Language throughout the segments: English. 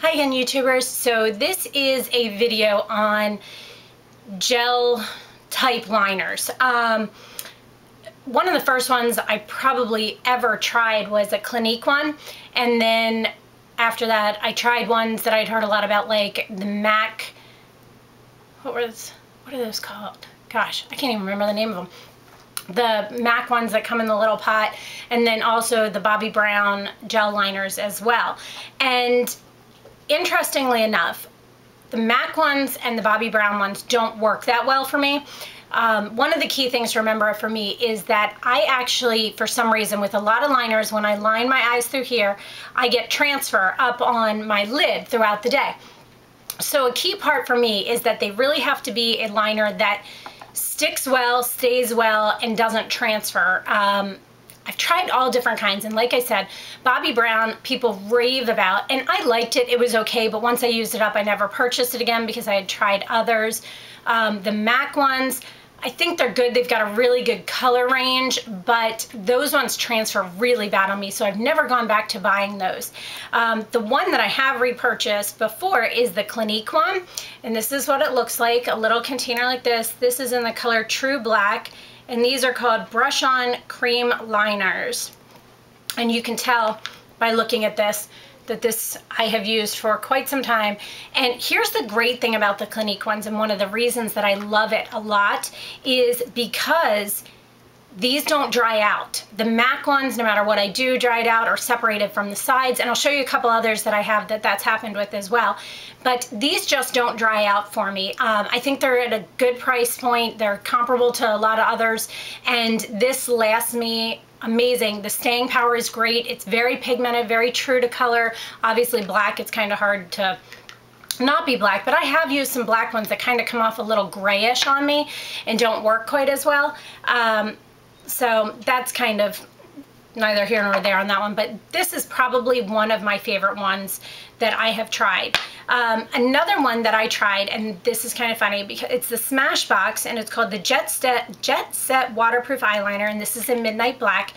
Hi again, YouTubers. So this is a video on gel type liners. One of the first ones I probably ever tried was a Clinique one, and then after that I tried ones that I'd heard a lot about, like the MAC, what are those called? Gosh, I can't even remember the name of them. The MAC ones that come in the little pot, and then also the Bobbi Brown gel liners as well. And interestingly enough, the MAC ones and the Bobbi Brown ones don't work that well for me. One of the key things to remember for me is that I actually, for some reason, with a lot of liners, when I line my eyes through here, I get transfer up on my lid throughout the day. So a key part for me is that they really have to be a liner that sticks well, stays well, and doesn't transfer. I've tried all different kinds, and like I said, Bobbi Brown people rave about, and I liked it. It was okay, but once I used it up, I never purchased it again because I had tried others. The MAC ones, I think they're good. They've got a really good color range, but those ones transfer really bad on me, so I've never gone back to buying those. The one that I have repurchased before is the Clinique one, and this is what it looks like, a little container like this. This is in the color True Black, and these are called Brush On Cream Liners. And you can tell by looking at this that this I have used for quite some time. And here's the great thing about the Clinique ones, and one of the reasons that I love it a lot is because these don't dry out. The MAC ones, no matter what I do, dried out or separated from the sides, and I'll show you a couple others that I have that's happened with as well. But these just don't dry out for me. I think they're at a good price point. They're comparable to a lot of others, and this lasts me amazing. The staying power is great. It's very pigmented, very true to color. Obviously black, it's kind of hard to not be black, but I have used some black ones that kind of come off a little grayish on me and don't work quite as well. So that's kind of neither here nor there on that one, but this is probably one of my favorite ones that I have tried. Another one that I tried, and this is kind of funny because it's the Smashbox, and it's called the Jet Set Waterproof Eyeliner, and this is in Midnight Black.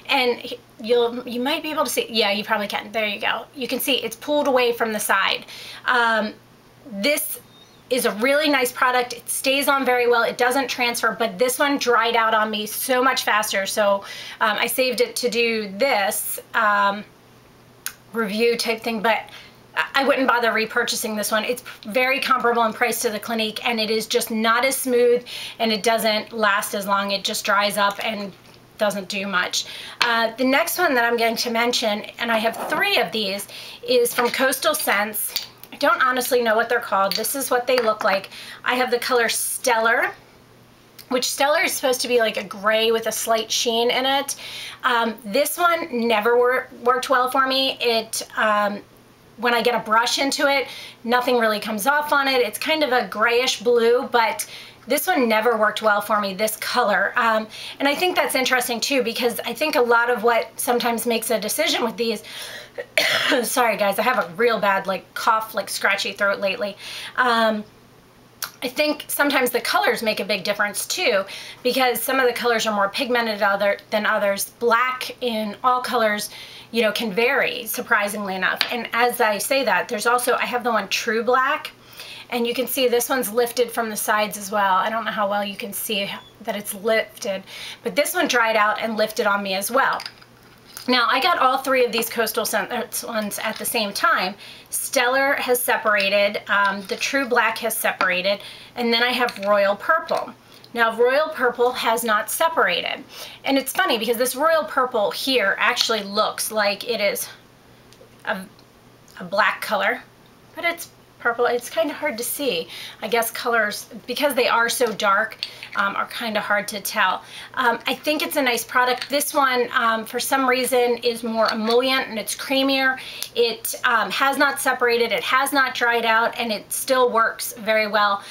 And you might be able to see, yeah, you probably can. There you go. You can see it's pulled away from the side. This is a really nice product. It stays on very well. It doesn't transfer, but this one dried out on me so much faster. So I saved it to do this review type thing, but I wouldn't bother repurchasing this one. It's very comparable in price to the Clinique, and it is just not as smooth, and it doesn't last as long. It just dries up and doesn't do much. The next one that I'm going to mention, and I have 3 of these, is from Coastal Scents. I don't honestly know what they're called. This is what they look like. I have the color Stellar, which Stellar is supposed to be like a gray with a slight sheen in it. This one never worked well for me. It when I get a brush into it, nothing really comes off on it. It's kind of a grayish blue, but this one never worked well for me, this color. And I think that's interesting too, because I think a lot of what sometimes makes a decision with these, sorry guys, I have a real bad like cough, like scratchy throat lately. I think sometimes the colors make a big difference too, because some of the colors are more pigmented than others. Black in all colors, you know, can vary, surprisingly enough. And as I say that, there's also, I have the one True Black, and you can see this one's lifted from the sides as well. I don't know how well you can see that it's lifted, but this one dried out and lifted on me as well. Now, I got all 3 of these Coastal Scents ones at the same time. Stellar has separated, the True Black has separated, and then I have Royal Purple. Now, Royal Purple has not separated. And it's funny because this Royal Purple here actually looks like it is a black color, but it's purple. It's kind of hard to see. I guess colors, because they are so dark, are kind of hard to tell. I think it's a nice product. This one, for some reason, is more emollient and it's creamier. It has not separated, it has not dried out, and it still works very well.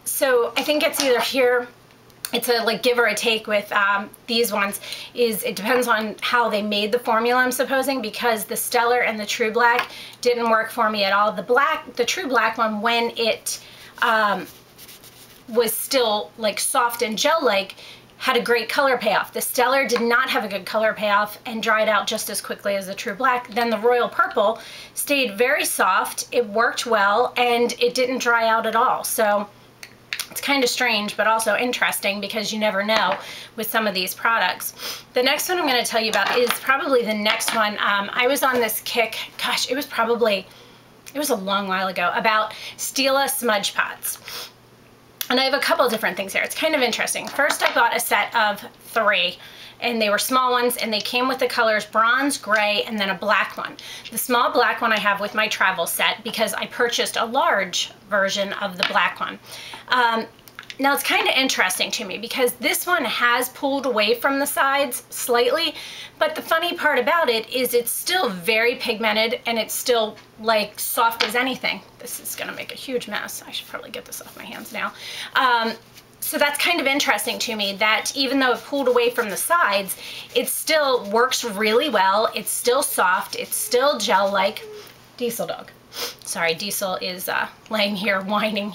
So I think it's either here, it's a like give or a take with these ones. It depends on how they made the formula, I'm supposing, because the Stellar and the True Black didn't work for me at all. The True Black one, when it was still like soft and gel-like, had a great color payoff. The Stellar did not have a good color payoff and dried out just as quickly as the True Black. Then the Royal Purple stayed very soft, it worked well, and it didn't dry out at all. So it's kind of strange, but also interesting because you never know with some of these products. The next one I'm going to tell you about is probably the next one. I was on this kick, gosh, it was a long while ago, about Stila smudge pots. And I have a couple of different things here. It's kind of interesting. First, I bought a set of 3, and they were small ones, and they came with the colors bronze, gray, and then a black one. The small black one I have with my travel set because I purchased a large version of the black one. Now it's kind of interesting to me because this one has pulled away from the sides slightly, but the funny part about it is it's still very pigmented and it's still like soft as anything. This is gonna make a huge mess. I should probably get this off my hands now. So that's kind of interesting to me that even though it pulled away from the sides, it still works really well. It's still soft, it's still gel-like. Diesel dog. Sorry, Diesel is laying here whining.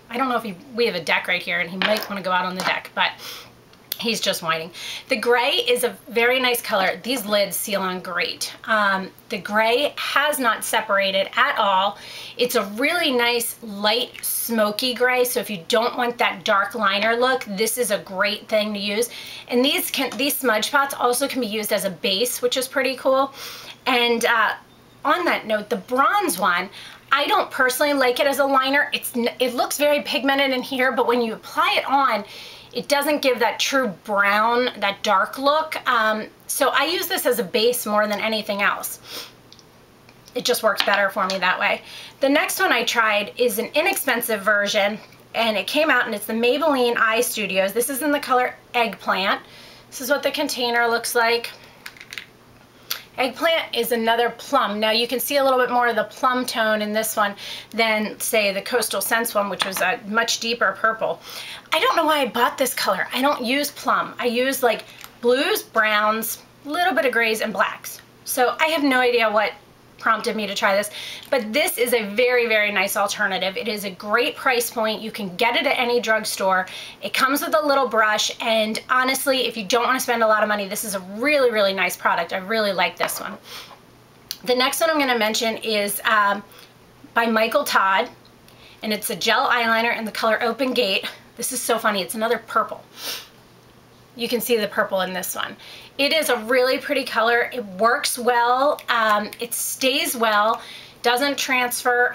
I don't know if we have a deck right here and he might want to go out on the deck, but he's just whining. The gray is a very nice color. These lids seal on great. The gray has not separated at all. It's a really nice light smoky gray, so if you don't want that dark liner look, this is a great thing to use. And these smudge pots also can be used as a base, which is pretty cool. And on that note, the bronze one, I don't personally like it as a liner. It looks very pigmented in here, but when you apply it on, it doesn't give that true brown, that dark look. So I use this as a base more than anything else. It just works better for me that way. The next one I tried is an inexpensive version, and it came out, and it's the Maybelline Eye Studios. This is in the color Eggplant. This is what the container looks like. Eggplant is another plum. Now you can see a little bit more of the plum tone in this one than, say, the Coastal Scents one, which was a much deeper purple. I don't know why I bought this color. I don't use plum. I use like blues, browns, a little bit of grays, and blacks. So I have no idea what prompted me to try this, but this is a very, very nice alternative. It is a great price point. You can get it at any drugstore. It comes with a little brush, and honestly, if you don't want to spend a lot of money, this is a really, really nice product. I really like this one. The next one I'm going to mention is by Michael Todd, and it's a gel eyeliner in the color Open Gate. This is so funny. It's another purple. You can see the purple in this one. It is a really pretty color. It works well. It stays well, doesn't transfer.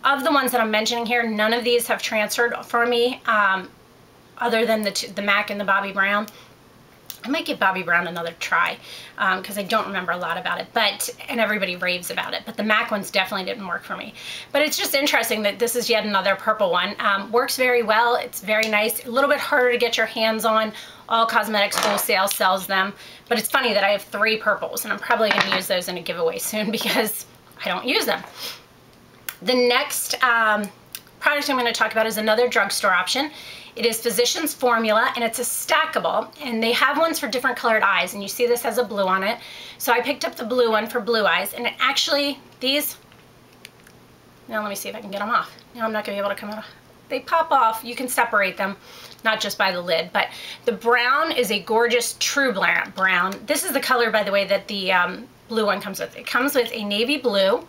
Of the ones that I'm mentioning here, none of these have transferred for me other than the MAC and the Bobbi Brown. I might give Bobbi Brown another try because I don't remember a lot about it, and everybody raves about it, but the MAC ones definitely didn't work for me. But it's just interesting that this is yet another purple one. Works very well. It's very nice. A little bit harder to get your hands on. All Cosmetics Wholesale sells them, but it's funny that I have 3 purples, and I'm probably going to use those in a giveaway soon because I don't use them. The next product I'm going to talk about is another drugstore option. It is Physicians Formula, and it's a stackable, and they have ones for different colored eyes, and you see this has a blue on it. So I picked up the blue one for blue eyes, and it actually, now let me see if I can get them off. Now I'm not going to be able to come out. They pop off. You can separate them, not just by the lid, but the brown is a gorgeous true brown. This is the color, by the way, that the blue one comes with. It comes with a navy blue,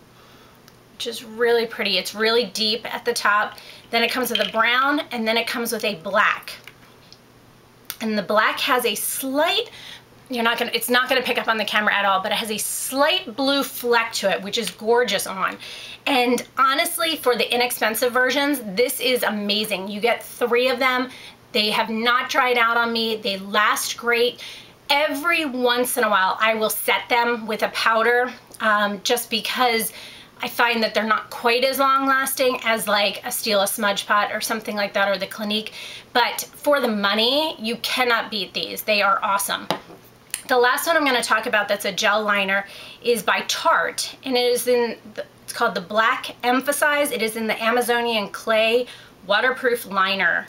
which is really pretty. It's really deep at the top. Then it comes with a brown, and then it comes with a black. And the black has a slight, it's not gonna pick up on the camera at all, but it has a slight blue fleck to it, which is gorgeous on. And honestly, for the inexpensive versions, this is amazing. You get 3 of them. They have not dried out on me. They last great. Every once in a while, I will set them with a powder just because I find that they're not quite as long lasting as like a Stila smudge pot or something like that, or the Clinique. But for the money, you cannot beat these. They are awesome. The last one I'm going to talk about that's a gel liner is by Tarte, and it's called the Black Emphasize. It is in the Amazonian Clay Waterproof Liner.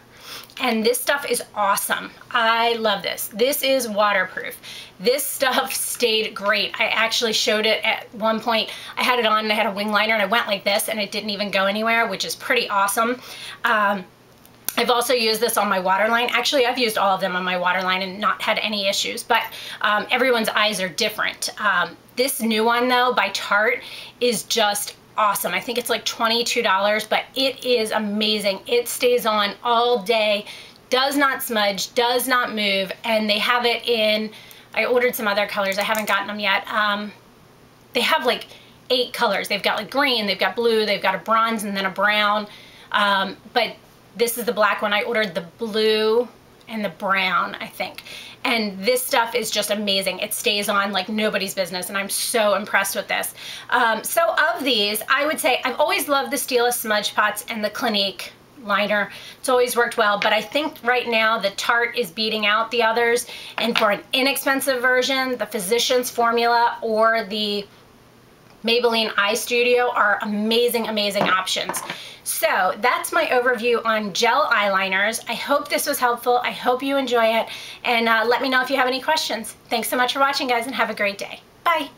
And this stuff is awesome. I love this. This is waterproof. This stuff stayed great. I actually showed it at one point. I had it on and I had a wing liner and I went like this and it didn't even go anywhere, which is pretty awesome. And I've also used this on my waterline. Actually, I've used all of them on my waterline and not had any issues, but everyone's eyes are different. This new one though by Tarte is just awesome. I think it's like $22, but it is amazing. It stays on all day, does not smudge, does not move, and they have it in, I ordered some other colors, I haven't gotten them yet. They have like 8 colors. They've got like green, they've got blue, they've got a bronze and then a brown, but this is the black one. I ordered the blue and the brown, I think. And this stuff is just amazing. It stays on like nobody's business, and I'm so impressed with this. So of these, I would say I've always loved the Stila Smudge Pots and the Clinique liner. It's always worked well, but I think right now the Tarte is beating out the others. And for an inexpensive version, the Physicians Formula or the Maybelline Eye Studio are amazing, amazing options. So that's my overview on gel eyeliners. I hope this was helpful. I hope you enjoy it. And let me know if you have any questions. Thanks so much for watching, guys, and have a great day. Bye.